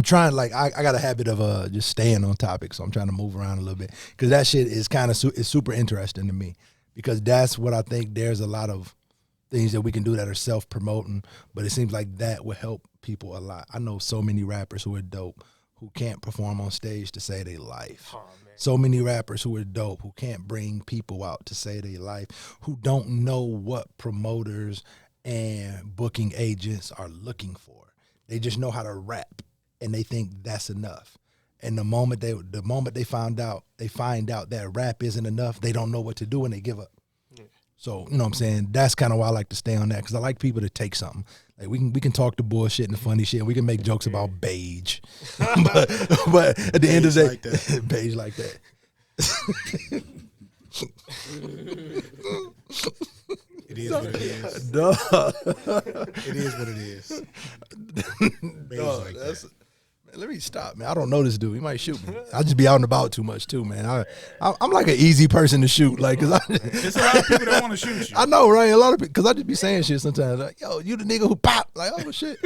trying, like, I got a habit of just staying on topic, so I'm trying to move around a little bit because that shit is kind of it's super interesting to me because that's what I think. There's a lot of things that we can do that are self-promoting, but it seems like that would help people a lot. I know so many rappers who are dope who can't perform on stage to say their life. Oh, so many rappers who are dope who can't bring people out to say their life, who don't know what promoters and booking agents are looking for. They just know how to rap and they think that's enough. And the moment they find out that rap isn't enough, they don't know what to do and they give up. Yeah. So, you know what I'm saying? That's kind of why I like to stay on that because I like people to take something. Like we can talk the bullshit and the funny shit. And we can make jokes about beige, but at the end of the day, like that. beige like that. It is what it is. Duh. It is what it is. Duh, like that. Man, let me stop, man. I don't know this dude. He might shoot me. I just be out and about too much too, man. I'm like an easy person to shoot, like, cause There's a lot of people that want to shoot you. I know, right? A lot of people, cause I just be saying shit sometimes. Like, yo, you the nigga who pop? Like, oh shit.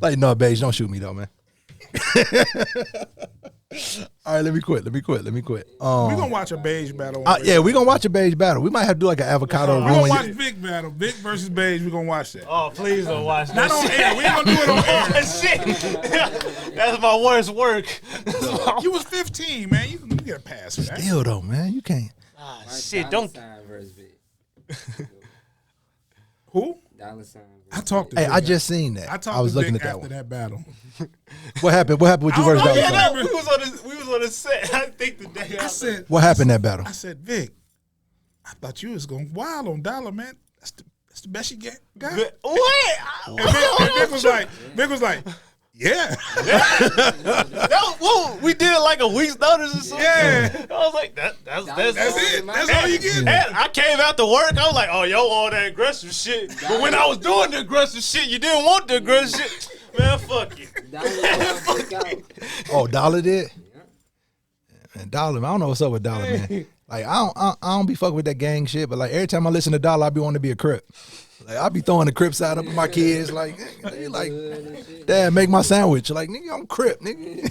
Like, no, beige, don't shoot me though, man. All right, let me quit. We gonna watch a beige battle. Yeah, we gonna watch a beige battle. We might have to do like an avocado. We gonna watch Vic battle. Vic versus beige. We gonna watch that. Oh, please don't watch that. Not on air. We ain't gonna do it on air. Shit. That's my worst work. You was 15, man. You get a pass for that. Still though, man, you can't. Shit, don't. Who? Dollar sign. I talked to Hey, Vic. I just seen that. I was looking at that after one. that battle. What happened? What happened with you versus Dollar Sign? Yeah, no, we was on the set. I think the day I said, What happened in that battle? I said, Vic, I thought you was going wild on Dollar, man. That's the best you got. What? And Vic was like, yeah. We did it like a week's notice or something. Yeah. I was like, that's it. That's all you get. And I came after work. I was like, oh, yo, all that aggressive shit. But when I was doing the aggressive shit, you didn't want the aggressive shit. Man, fuck you. Oh, Dollar did? Man, Dollar, I don't know what's up with Dollar, man. Like, I don't be fucking with that gang shit, but like every time I listen to Dollar, I be wanting to be a Crip. Like, I be throwing the Crip side up at my kids, like, they like, Dad, make my sandwich. Like, nigga, I'm Crip, nigga.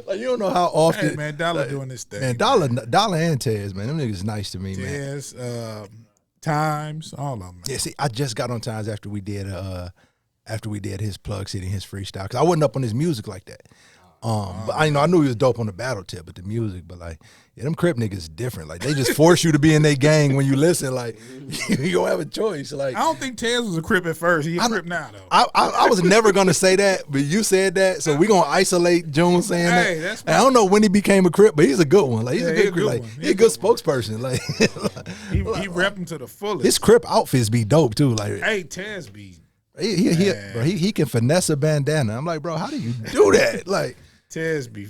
Like, you don't know how often. Hey, man, Dollar doing this thing. Man, Dollar and Tez, man, them niggas nice to me, man. Tez, Times, all of them. Yeah, see, I just got on Times after we did his Plug City and his freestyle because I wasn't up on his music like that. But I knew he was dope on the battle tip, but the music, but like, yeah, them Crip niggas different. Like, they just force you to be in their gang when you listen. Like, you don't have a choice. Like, I don't think Tez was a Crip at first. He a Crip now though. I was never gonna say that, but you said that, so we gonna isolate June saying that. That's And I don't know when he became a Crip, but he's a good one. Like, he's a good Crip. Like, one. he's a good spokesperson. Like, he repped him to the fullest. his Crip outfits be dope too. Like, Hey, Tez be. He can finesse a bandana. I'm like, bro, how do you do that? Like, Tez be.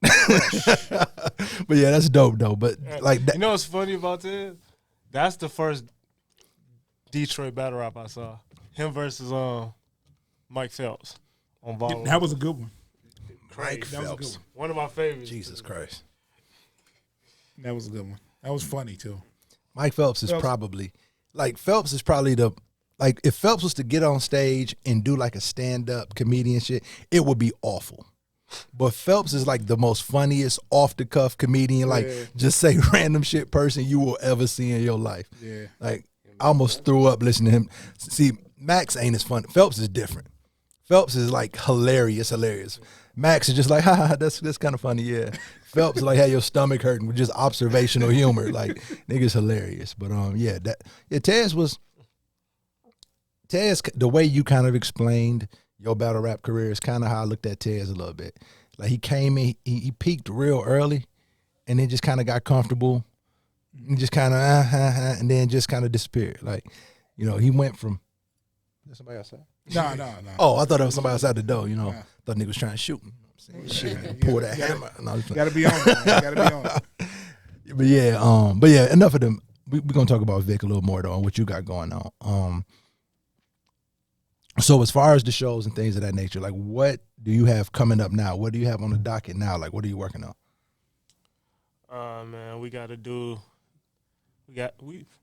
But yeah, that's dope though. But like, that, You know what's funny about this? That's the first Detroit battle rap I saw. Him versus Mike Phelps on Volume. That was a good one. Mike That was a good Phelps. One of my favorites. Jesus Christ. That was a good one. That was funny too. Mike Phelps is probably the, like, if Phelps was to get on stage and do like a stand-up comedian shit, it would be awful. But Phelps is like the most funniest off-the-cuff comedian, like, just say random shit person you will ever see in your life. Yeah. Like, I almost threw up listening to him. See, Max ain't as fun. Phelps is different. Phelps is like hilarious. Max is just like, ha, that's kind of funny, yeah. Phelps is like, had your stomach hurting with just observational humor. Like, nigga's hilarious. But Tez, the way you kind of explained your battle rap career is kind of how I looked at Tez a little bit. Like, he came in, he peaked real early, and then just kind of got comfortable, and just kind of, and then just kind of disappeared. Like, you know, he went from, is somebody outside? No. Oh, I thought it was somebody outside the door, you know. Thought nigga was trying to shoot me. Shit, pull that hammer. No, gotta be on it. Gotta be on it. But yeah, enough of them. We're gonna talk about Vic a little more though, and what you got going on. So as far as the shows and things of that nature, like what do you have coming up now? What do you have on the docket now? Like what are you working on? Man, we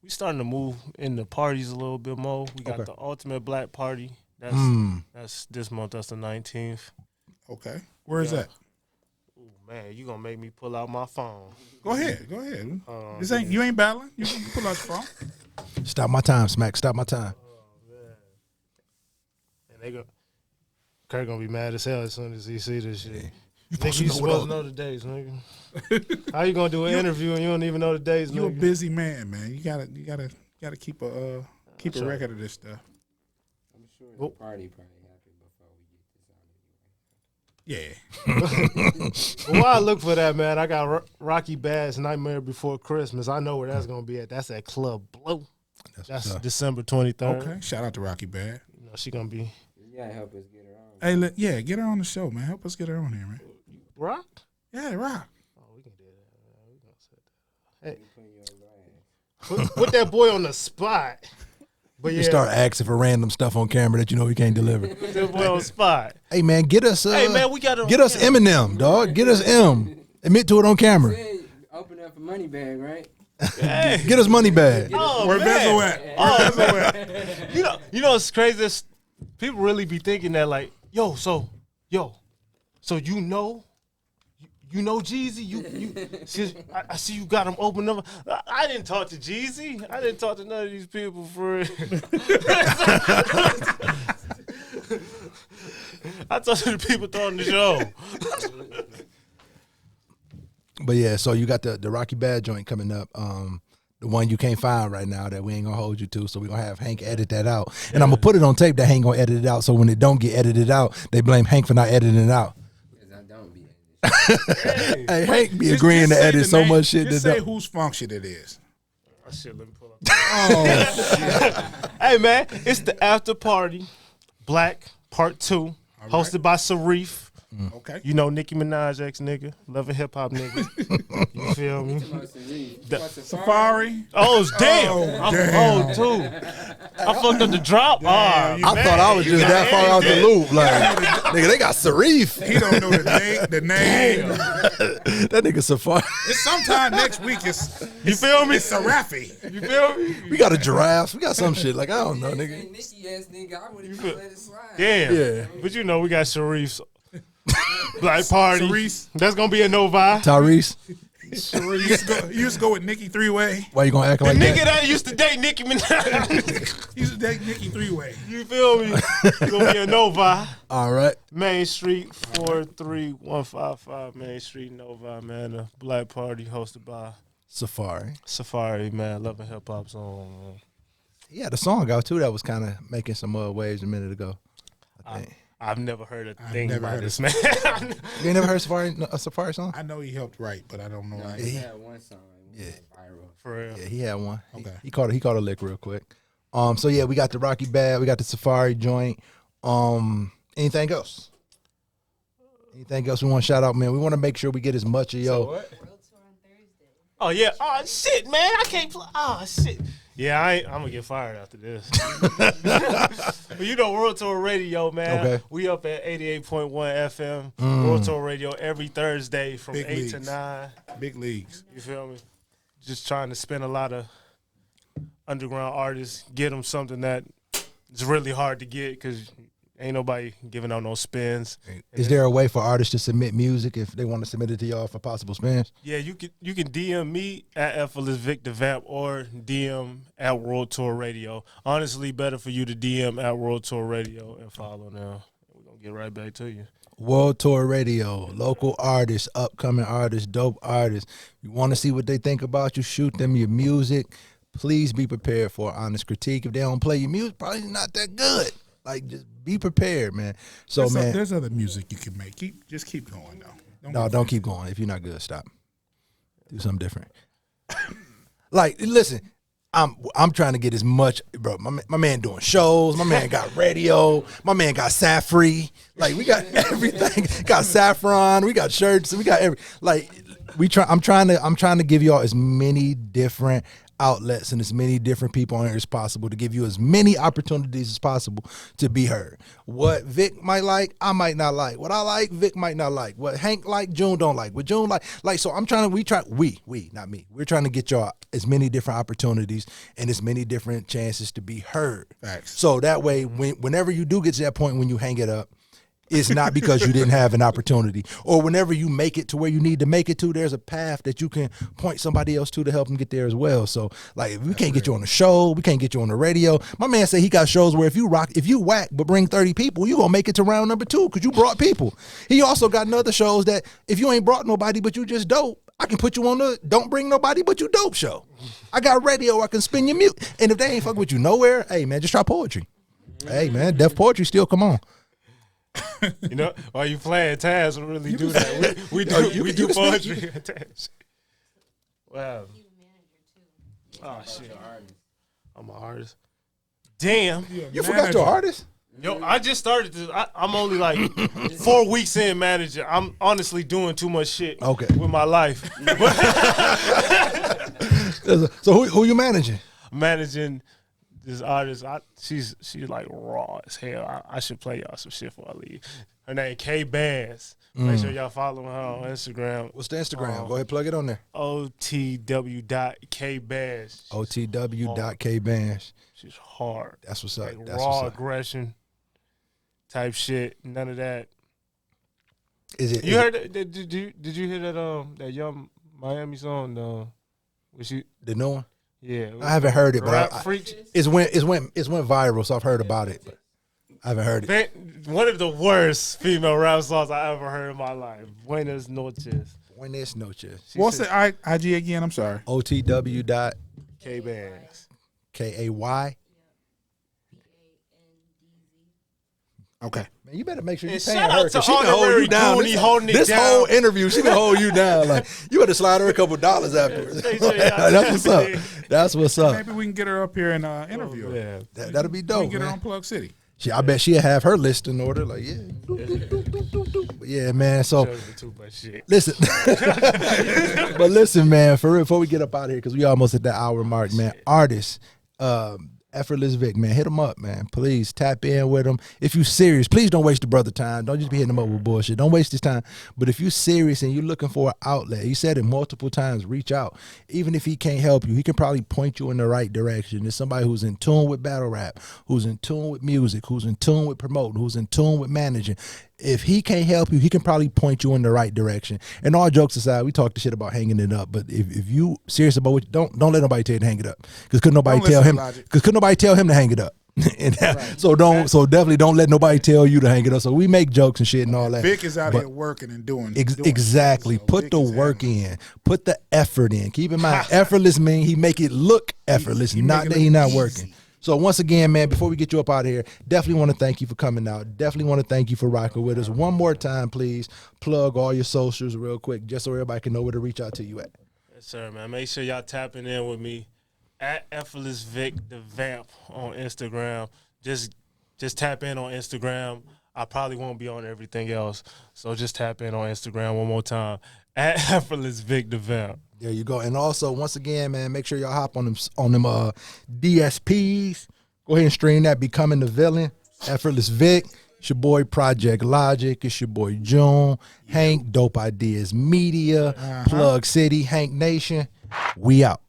starting to move in the parties a little bit more. We got the Ultimate Black Party. That's this month. That's the 19th. Okay. Where is that? Ooh, man, you gonna make me pull out my phone. Go ahead. You ain't battling. You can pull out your phone. Stop my time, Smack. Stop my time. Oh man. And Kurt gonna be mad as hell as soon as he see this shit. You supposed to know the days, nigga. How you gonna do an interview and you don't even know the days, nigga? You a busy man, man. You gotta keep a record of this stuff. I'm sure the party probably happened before we get this out. Yeah. Well, while I look for that, man, I got Rocky Bad's Nightmare Before Christmas. I know where that's gonna be at. That's at Club Blue. That's December 23rd. Okay. Shout out to Rocky Bad. You know she gonna be. You gotta help us get her on. Hey, get her on the show, man. Help us get her on here, man. Rock? Yeah, rock. Oh, we can do that. We gonna set that. Hey, put that boy on the spot. But You start asking for random stuff on camera that you know he can't deliver. Put that boy on the spot. Hey man, get us. Hey man, we got get us Eminem, dog. Get us M. Admit to it on camera. Open up a money bag, right? Hey. Get us money bag. Oh, Where Bezo at? You know it's crazy. People really be thinking that like, so you know Jeezy, I see you got him open up. I didn't talk to Jeezy. I didn't talk to none of these people for real. I talked to the people throwing the show. But yeah, so you got the Rocky Bad joint coming up. The one you can't find right now that we ain't gonna hold you to, so we gonna have Hank edit that out. And I'm gonna put it on tape that Hank gonna edit it out, so when it don't get edited out, they blame Hank for not editing it out. Because I don't be Hey, Hank be agreeing to edit so much shit. Just say whose function it is. Oh, shit, let me pull up. Oh, Hey, man, it's the After Party, Black Part 2, hosted by Sharif. okay. You know Nicki Minaj ex nigga, love a hip hop nigga. You feel me? Safari. Oh damn! Oh, I'm damn. old too. I fucked up the drop. Damn, you I thought I was just that far out the loop. Like, nigga, they got Sharif. He don't know the name. That nigga Safari. It's sometime next week. You feel me? It's Sarafi. You feel me? We got a giraffe. We got some shit. Like, I don't know, nigga. Nikki ass nigga, I would have let it slide. Damn. Yeah. But you know we got Sharif's Black Party. Sharice. That's gonna be a Novi. Tyrese, You used to go with Nicki 3-way. why you gonna act The like nigga that? that used to date Nicki Minaj. You used to date Nicki 3-way. You feel me? It's gonna be a Novi. All right. Main Street 43155 Main Street Novi, man. The Black Party hosted by Safari. man. Love and hip hop song. Man. He had a song out too that was kind of making some waves a minute ago. I think. I've never heard a thing never about heard this of man. You ain't never heard a Safari song? I know he helped write, but I don't know. No, he had one song. It went viral. For real. Yeah, he had one. Okay. He caught a lick real quick. So yeah, we got the Rocky Bad, we got the Safari joint. Anything else? Anything else we want to shout out, man? We want to make sure we get as much of yo. Oh yeah. Oh shit, man. I can't play. Oh shit. Yeah, I'm gonna get fired after this. But you know, World Tour Radio, man. Okay. We up at 88.1 FM. World Tour Radio every Thursday from Big 8 to leagues. 9. Big leagues. You feel me? Just trying to spin a lot of underground artists, get them something that is really hard to get because ain't nobody giving out no spins. Is there a way for artists to submit music if they want to submit it to y'all for possible spins? Yeah, you can DM me at Effortless Vic the Vamp or DM at World Tour Radio. Honestly, better for you to DM at World Tour Radio and follow now. We're get right back to you. World Tour Radio, local artists, upcoming artists, dope artists. You want to see what they think about you, shoot them your music. Please be prepared for honest critique. If they don't play your music, probably not that good. Like, just be prepared, man. So, there's other music you can make. Just keep going, though. Don't keep going. If you're not good, stop. Do something different. Like, listen, I'm trying to get as much, bro. My man doing shows. My man got radio. My man got Safri. Like, we got everything. Got saffron. We got shirts. We got I'm trying to give y'all as many different outlets and as many different people on here as possible to give you as many opportunities as possible to be heard. What Vic might like, I might not like. What I like, Vic might not like. What Hank like, June don't like. What June like so I'm trying to, not me. We're trying to get y'all as many different opportunities and as many different chances to be heard. Facts. So that way, whenever you do get to that point when you hang it up, it's not because you didn't have an opportunity. Or whenever you make it to where you need to make it to, there's a path that you can point somebody else to help them get there as well. So, like, if we can't get you on the show, we can't get you on the radio. My man said he got shows where if you whack but bring 30 people, you going to make it to round number 2 because you brought people. He also got other shows that if you ain't brought nobody but you just dope, I can put you on the don't bring nobody but you dope show. I got radio, I can spin your mute. And if they ain't fucking with you nowhere, hey, man, just try poetry. Hey, man, deaf poetry still come on. You know, while you playing Taz, we really do that. We do poetry. Wow. Oh shit. I'm an artist. Damn. You forgot your artist? Yo, I just started this. I'm only like 4 weeks in manager. I'm honestly doing too much shit with my life. So who you managing? Managing this artist, she's like raw as hell. I should play y'all some shit before I leave. Her name K Bands. Make sure y'all follow her on Instagram. What's the Instagram? Go ahead, plug it on there. OTW.KBands. OTW.KBands. She's hard. That's what's up. Like That's raw what's up. aggression type shit. None of that. Is it? You heard that? Did you hear that Young Miami song? The new one? Yeah, I haven't heard it, but it went viral, so I've heard about it. But I haven't heard it. One of the worst female rap songs I ever heard in my life. Buenas noches. Buenas noches. What's the IG again? I'm sorry. OTW. K-Bands. KAY. Okay. Man, you better make sure you're And paying shout her out because to she can hold Honorary you down. Goonie holding it This down. whole interview, she can hold you down. Like, you better slide her a couple dollars afterwards. That's what's up. That's what's up. Maybe we can get her up here and interview her. Yeah. That'll be dope, We can get her man. on Plug City. I bet she'll have her list in order. Like, yeah. But yeah, man. So, Too much shit. listen. But listen, man, for real, before we get up out of here, because we almost at that hour mark, man. Artists, Effortless Vic, man, hit him up, man. Please tap in with him. If you serious, please don't waste the brother time. Don't just be hitting him up with bullshit. Don't waste his time. But if you serious and you're looking for an outlet, he said it multiple times, reach out. Even if he can't help you, he can probably point you in the right direction. There's somebody who's in tune with battle rap, who's in tune with music, who's in tune with promoting, who's in tune with managing. If he can't help you, he can probably point you in the right direction. And all jokes aside, we talk the shit about hanging it up. But if you serious about what, don't let nobody tell you to hang it up. Because couldn't nobody tell him. Because couldn't nobody tell him to hang it up. And so definitely don't let nobody tell you to hang it up. So we make jokes and shit and all that. Vic is out here working and doing exactly. So put Vic the is work in. Put the effort in. Keep in mind, effortless mean he make it look effortless, not that he not working. So once again, man, before we get you up out of here, definitely want to thank you for coming out. Definitely want to thank you for rocking with us. One more time, please, plug all your socials real quick, just so everybody can know where to reach out to you at. Yes, sir, man. Make sure y'all tapping in with me at Effortless Vic the Vamp on Instagram. Just tap in on Instagram. I probably won't be on everything else, so just tap in on Instagram one more time at Effortless Vic the Vamp. There you go. And also, once again, man, make sure y'all hop on them DSPs. Go ahead and stream that. Becoming the Villain. Effortless Vic. It's your boy Project Logic. It's your boy June. Hank, Dope Ideas Media. Plug City. Hank Nation. We out.